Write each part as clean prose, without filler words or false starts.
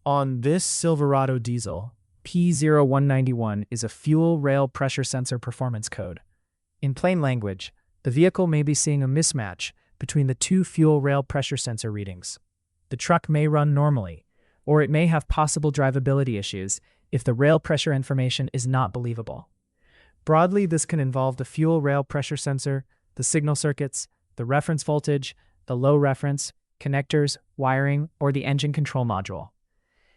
On this Silverado diesel, P0191 is a fuel rail pressure sensor performance code. In plain language, the vehicle may be seeing a mismatch between the two fuel rail pressure sensor readings. The truck may run normally, or it may have possible drivability issues if the rail pressure information is not believable. Broadly, this can involve the fuel rail pressure sensor, the signal circuits, the reference voltage, the low reference, connectors, wiring, or the engine control module.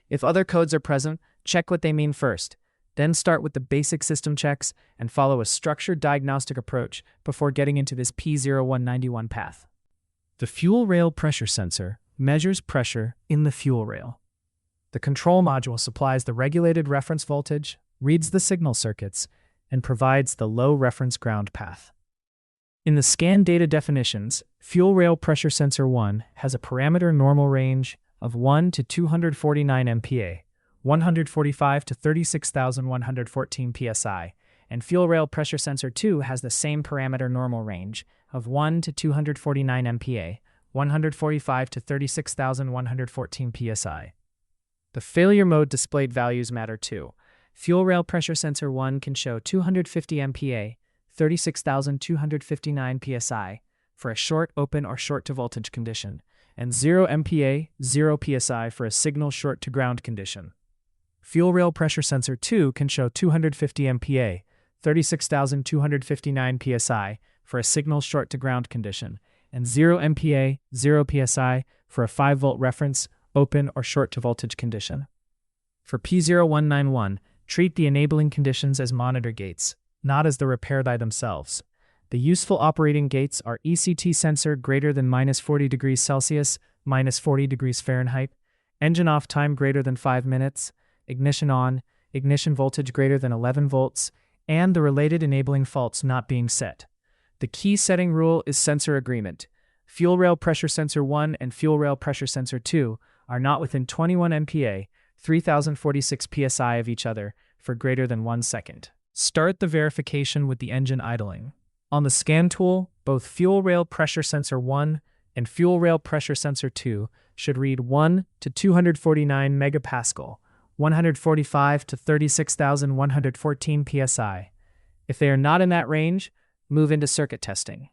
If other codes are present, check what they mean first. Then start with the basic system checks and follow a structured diagnostic approach before getting into this P0191 path. The fuel rail pressure sensor measures pressure in the fuel rail. The control module supplies the regulated reference voltage, reads the signal circuits, and provides the low reference ground path. In the scan data definitions, fuel rail pressure sensor 1 has a parameter normal range of 1 to 249 MPa, 145 to 36,114 psi, and fuel rail pressure sensor 2 has the same parameter normal range of 1 to 249 MPa, 145 to 36,114 psi. The failure mode displayed values matter too. Fuel rail pressure sensor 1 can show 250 MPa, 36,259 psi for a short, open, or short to voltage condition, and 0 MPa, 0 psi for a signal short to ground condition. Fuel rail pressure sensor 2 can show 250 MPa, 36,259 psi for a signal short to ground condition, and 0 MPa, 0 psi for a 5-volt reference, open, or short to voltage condition. For P0191, treat the enabling conditions as monitor gates, not as the repair die themselves. The useful operating gates are ECT sensor greater than -40 degrees Celsius, -40 degrees Fahrenheit, engine off time greater than 5 minutes, ignition on, ignition voltage greater than 11 volts, and the related enabling faults not being set. The key setting rule is sensor agreement. Fuel rail pressure sensor 1 and fuel rail pressure sensor 2 are not within 21 MPa, 3046 psi of each other for greater than 1 second. Start the verification with the engine idling. On the scan tool, both fuel rail pressure sensor 1 and fuel rail pressure sensor 2 should read 1 to 249 megapascal, 145 to 36,114 psi. If they are not in that range, move into circuit testing.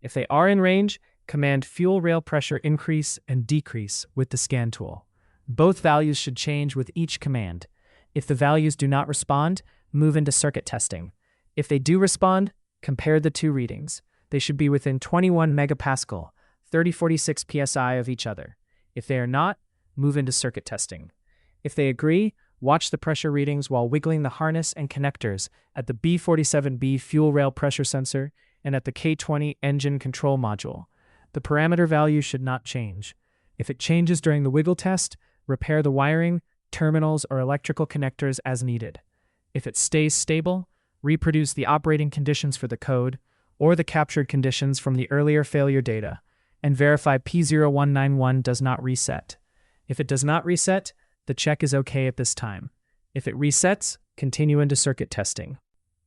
If they are in range, command fuel rail pressure increase and decrease with the scan tool. Both values should change with each command. If the values do not respond, move into circuit testing. If they do respond, compare the two readings. They should be within 21 megapascal, 3046 psi of each other. If they are not, move into circuit testing. If they agree, watch the pressure readings while wiggling the harness and connectors at the B47B fuel rail pressure sensor and at the K20 engine control module. The parameter value should not change. If it changes during the wiggle test, repair the wiring, terminals, or electrical connectors as needed. If it stays stable, reproduce the operating conditions for the code or the captured conditions from the earlier failure data, and verify P0191 does not reset. If it does not reset, the check is okay at this time. If it resets, continue into circuit testing.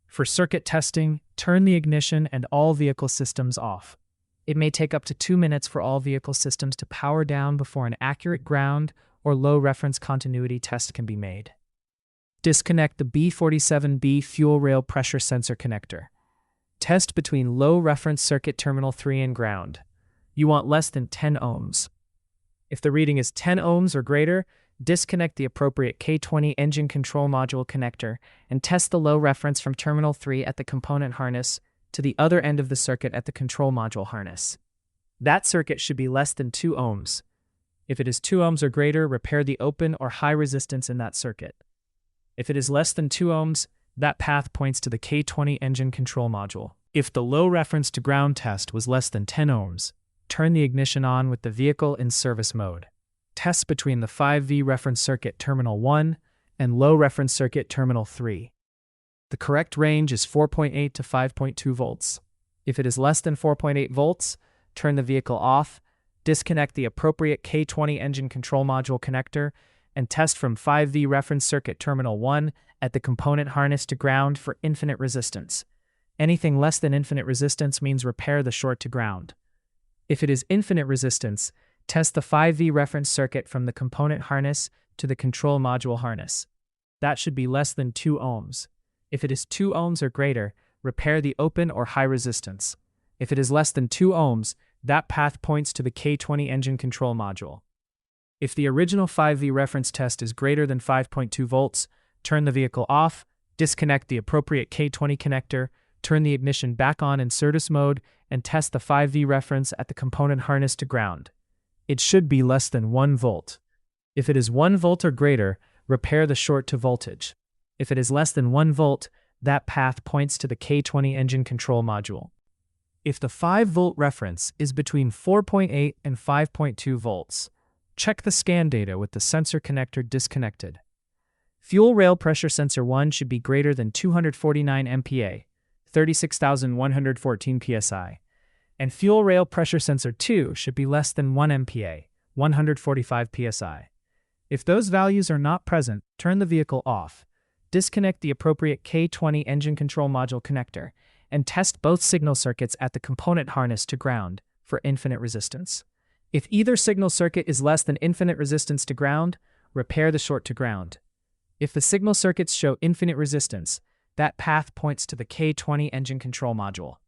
For circuit testing, turn the ignition and all vehicle systems off. It may take up to 2 minutes for all vehicle systems to power down before an accurate ground or low reference continuity test can be made. Disconnect the B47B fuel rail pressure sensor connector. Test between low reference circuit terminal 3 and ground. You want less than 10 ohms. If the reading is 10 ohms or greater, disconnect the appropriate K20 engine control module connector and test the low reference from terminal 3 at the component harness to the other end of the circuit at the control module harness. That circuit should be less than 2 ohms. If it is 2 ohms or greater, repair the open or high resistance in that circuit. If it is less than 2 ohms, that path points to the K20 engine control module. If the low reference to ground test was less than 10 ohms, turn the ignition on with the vehicle in service mode. Test between the 5V reference circuit terminal 1 and low reference circuit terminal 3. The correct range is 4.8 to 5.2 volts. If it is less than 4.8 volts, turn the vehicle off, disconnect the appropriate K20 engine control module connector, and test from 5V reference circuit terminal 1 at the component harness to ground for infinite resistance. Anything less than infinite resistance means repair the short to ground. If it is infinite resistance, Test the 5V reference circuit from the component harness to the control module harness. That should be less than 2 ohms. If it is 2 ohms or greater, repair the open or high resistance. If it is less than 2 ohms, that path points to the K20 engine control module. If the original 5V reference test is greater than 5.2 volts, turn the vehicle off, disconnect the appropriate K20 connector, turn the ignition back on in service mode, and test the 5V reference at the component harness to ground. It should be less than 1 volt. If it is 1 volt or greater, repair the short to voltage. If it is less than 1 volt, that path points to the K20 engine control module. If the 5-volt reference is between 4.8 and 5.2 volts, check the scan data with the sensor connector disconnected. Fuel rail pressure sensor 1 should be greater than 249 MPa, 36,114 psi, and fuel rail pressure sensor 2 should be less than 1 MPa, 145 psi. If those values are not present, turn the vehicle off, disconnect the appropriate K20 engine control module connector, and test both signal circuits at the component harness to ground for infinite resistance. If either signal circuit is less than infinite resistance to ground, repair the short to ground. If the signal circuits show infinite resistance, that path points to the K20 engine control module.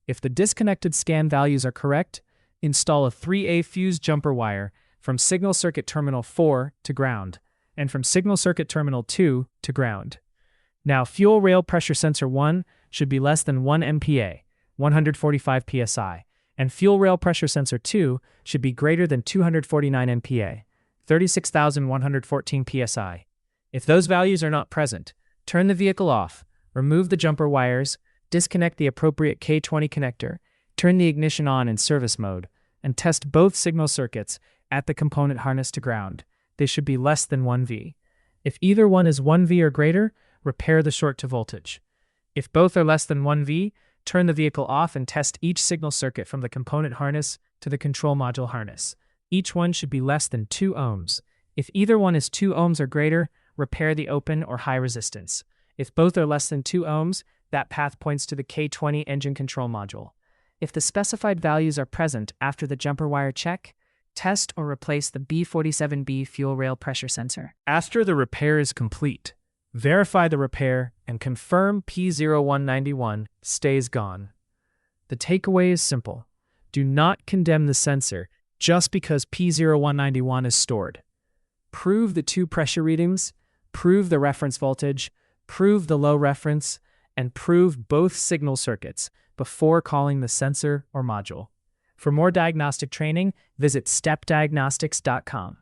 If the disconnected scan values are correct, install a 3A fuse jumper wire from signal circuit terminal 4 to ground, and from signal circuit terminal 2 to ground. Now, fuel rail pressure sensor 1 should be less than 1 MPa, 145 psi, and fuel rail pressure sensor 2 should be greater than 249 MPa, 36,114 psi. If those values are not present, turn the vehicle off, remove the jumper wires, disconnect the appropriate K20 connector, turn the ignition on in service mode, and test both signal circuits at the component harness to ground. They should be less than 1V. If either one is 1V or greater, repair the short to voltage. If both are less than 1V, turn the vehicle off and test each signal circuit from the component harness to the control module harness. Each one should be less than 2 ohms. If either one is 2 ohms or greater, repair the open or high resistance. If both are less than 2 ohms, that path points to the K20 engine control module. If the specified values are present after the jumper wire check, test or replace the B47B fuel rail pressure sensor. After the repair is complete, verify the repair and confirm P0191 stays gone. The takeaway is simple. Do not condemn the sensor just because P0191 is stored. Prove the 2 pressure readings, prove the reference voltage, prove the low reference, and prove both signal circuits before calling the sensor or module. For more diagnostic training, visit stepdiagnostics.com.